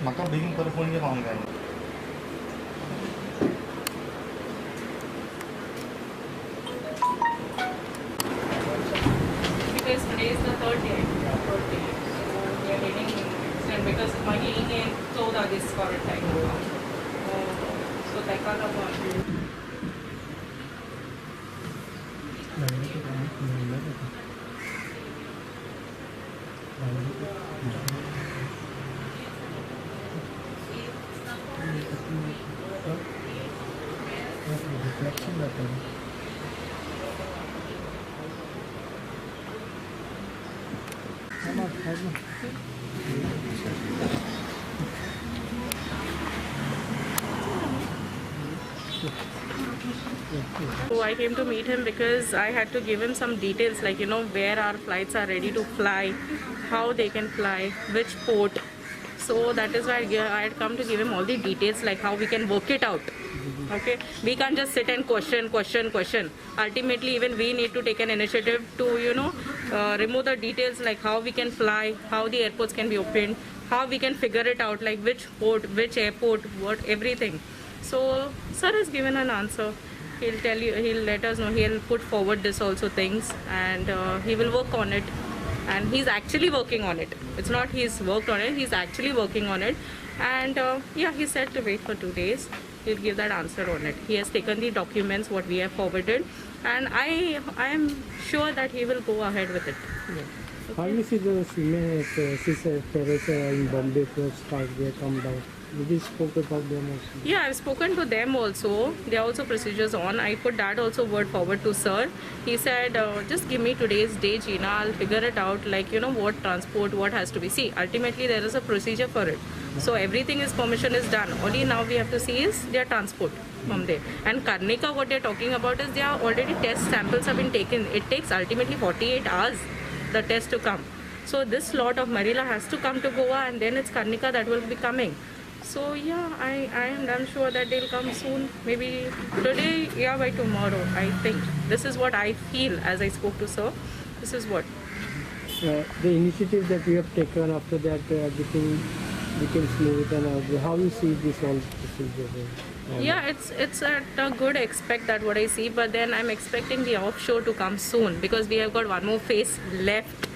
Maka bingung teleponnya mau nggak? Because today is the third day. So we are getting extended because my hearing in 14 this quarantine. So teka na po. So I came to meet him because I had to give him some details, like, you know, where our flights are ready to fly, how they can fly, which port. So that is why I had come to give him all the details, like how we can work it out. Okay, we can't just sit and question. Ultimately, even we need to take an initiative to, you know, remove the details, like how we can fly, how the airports can be opened, how we can figure it out, like which port, which airport, what, everything. So sir has given an answer. He'll tell you, he'll let us know, he'll put forward this also things, and he will work on it. And he's actually working on it. It's not he's worked on it, he's actually working on it. And yeah, he said to wait for 2 days. He'll give that answer on it. He has taken the documents what we have forwarded, and I am sure that he will go ahead with it. Yeah. Okay. How do you see the seafarers in Bombay first start they come down? Did you spoke about them also? Yeah, I've spoken to them also. There are also procedures on. I put that also word forward to sir. He said, just give me today's day, Gina. I'll figure it out, like, you know, what transport, what has to be. See, ultimately there is a procedure for it. So everything is, permission is done. Only now we have to see is their transport from there. And Karnika, what they're talking about is there are already test samples have been taken. It takes ultimately 48 hours, the test to come. So this lot of Marilla has to come to Goa, and then it's Karnika that will be coming. So yeah, I am sure that they'll come soon. Maybe today, yeah, by tomorrow, I think. This is what I feel as I spoke to sir. This is what. The initiative that we have taken after that everything became smooth, and how you see this whole procedure? Yeah, it's at a good expect that what I see, but then I'm expecting the offshore to come soon because we have got one more phase left.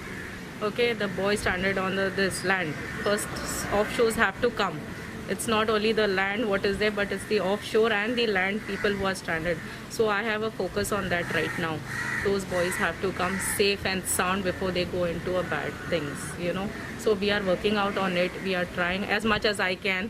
Okay, the boys stranded on this land. First, offshores have to come. It's not only the land what is there, but it's the offshore and the land people who are stranded. So I have a focus on that right now. Those boys have to come safe and sound before they go into a bad things, you know. So we are working out on it. We are trying as much as I can.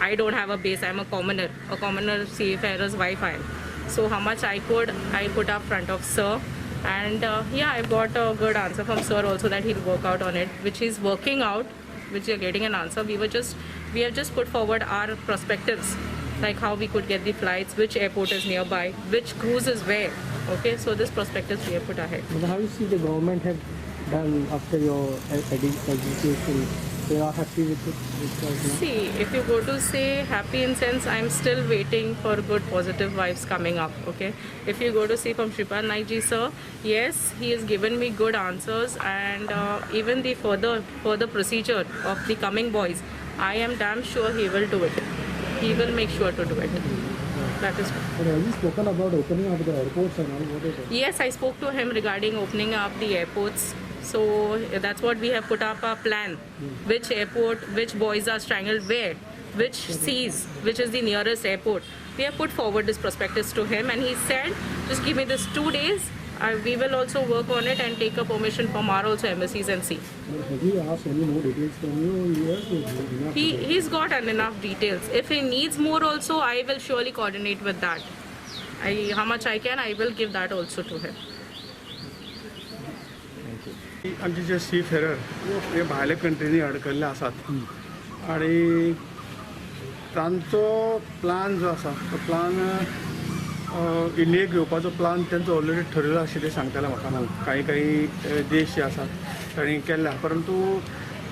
I don't have a base. I'm a commoner seafarer's wife I am. So how much I could, I put up front of sir. And yeah, I've got a good answer from sir also that he'll work out on it, which he's working out, which you're getting an answer. We have just put forward our perspectives, like how we could get the flights, which airport is nearby, which cruise is where. Okay, so this perspectives we have put ahead. But how you see the government have done after your education? They are happy with it? See, if you go to say happy in sense, I'm still waiting for good positive vibes coming up, okay? If you go to see from Shripad Naikji sir, yes, he has given me good answers, and even the further procedure of the coming boys, I am damn sure he will do it. He will make sure to do it. That is what. But have you spoken about opening up the airports and all? What is it? Yes, I spoke to him regarding opening up the airports. So that's what we have put up a plan. Which airport, which boys are strangled where, which seas, which is the nearest airport. We have put forward this prospectus to him, and he said, just give me this 2 days. We will also work on it and take a permission from our also embassies and see. Have you asked any more details from you? He's got enough details. If he needs more also, I will surely coordinate with that. How much I can, I will give that also to him. आमचे जे सी Ferrer हे भायल्या कंट्रीनी अडकल्ले आसात आणि तांचो plan जो आसा तो plan इंडियेक येवपाचो plan तेंचो ऑलरेडी ठरयलो अशें ते सांगताले म्हाका काही देश जे आसात तांणी केल्ला परंतु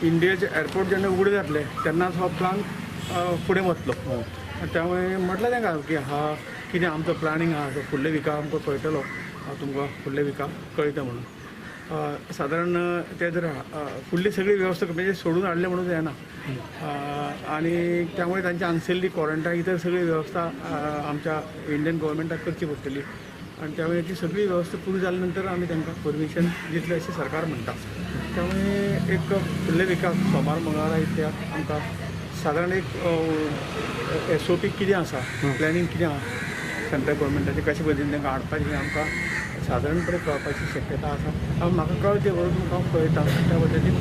इंडियेचे एअरपोर्ट जेन्ना उगडे जातले तेन्नाच हो प्लान फुडें वतलो त्यामुळे म्हटलें तांकां की कितें आमचो प्लॅनिंग आहा तो फुडल्या विका आमकां कळटलो हांव तुमकां फुडल्या विका कळयता म्हणून सादारण ते जर फुडली सगळी वेवस्था म्हणजे सोडून हाडले म्हणून जायना आणि त्यामुळे तांची हांगसरली क्वॉरंटायन इतर सगळी वेवस्था आमच्या इंडियन गव्हर्मेंटाक करची पडटली आणि त्यामुळे ती सगळी वेवस्था पुरी जाल्या नंतर आमी तांकां परमिशन दितलें अशें सरकार म्हणटा त्यामुळे एक फुडल्या विकाक सोमार मंगळारा इतल्याक आमकां सादारण एक SOP कितें आसा प्लॅनिंग कितें आसा सेंट्रल गव्हर्मेंटाचें कशे पद्दतीन तांकां हाडपाचें आमकां सादारणपणे कळपाची शक्यता आसा म्हाका कळचें बरोबर तुमकां हांव कळयता त्या पद्दतीन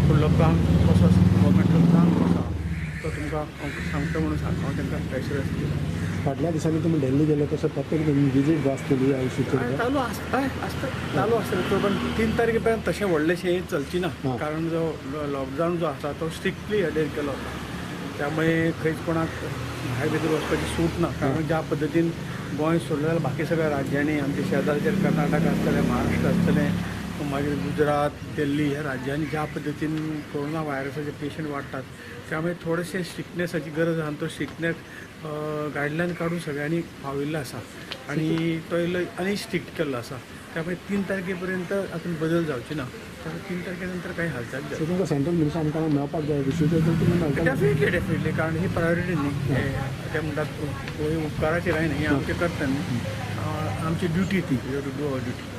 फुडलो प्लान कसो आसा गव्हर्मेंटाचो प्लान कसो आसा तो तुमकां हांव सांगता म्हणून सांगता हांव तांकां प्रेशरायज केला फाटल्या दिसांनी तुमी दिल्ली गेले तसो प्रत्येक विजीट जो आसतली आयुष्याची चालू आसता चालू आसतलें पण 3 तारखे पर्यंत तशें व्हडलेशें चलची ना कारण जो लॉकडावन जो आसा तो स्ट्रिक्टली अडेर केलो वता त्यामुळे खंयच कोणाक भायर भितर वचपाची सूट ना कारण ज्या पद्दतीन गोंय सोडलें जाल्यार बाकी सगळ्या राज्यांनी आमचे शेजारचे कर्नाटक आसतलें महाराष्ट्र आसतलें मागीर गुजरात दिल्ली ह्या राज्यांनी ज्या पद्दतीन कोरोना व्हायरसाचे पेशंट वाडटात त्यामुळे थोडेशें स्ट्रिक्टनेसाची गरज आसा तो स्ट्रिक्टनेस गायडलायन काडून सगळ्यांनी पाविल्लो आसा आणि तो इल्लो आनी स्ट्रिक्ट केल्लो आसा त्यामुळे 3 तारखे पर्यंत हातूंत बदल जावची ना त्यामुळे 3 तारखे नंतर काही हालचाल जाय तुमकां सेंट्रल मिनिस्टर आमकां मेळपाक जाय विशेश तुमी मेळटा डेफिनेटली कारण ही प्रायोरिटी न्ही ते म्हणटात उपकाराची काय न्ही आमचे कर्तव्य आमची ड्युटी ती we have to do our duty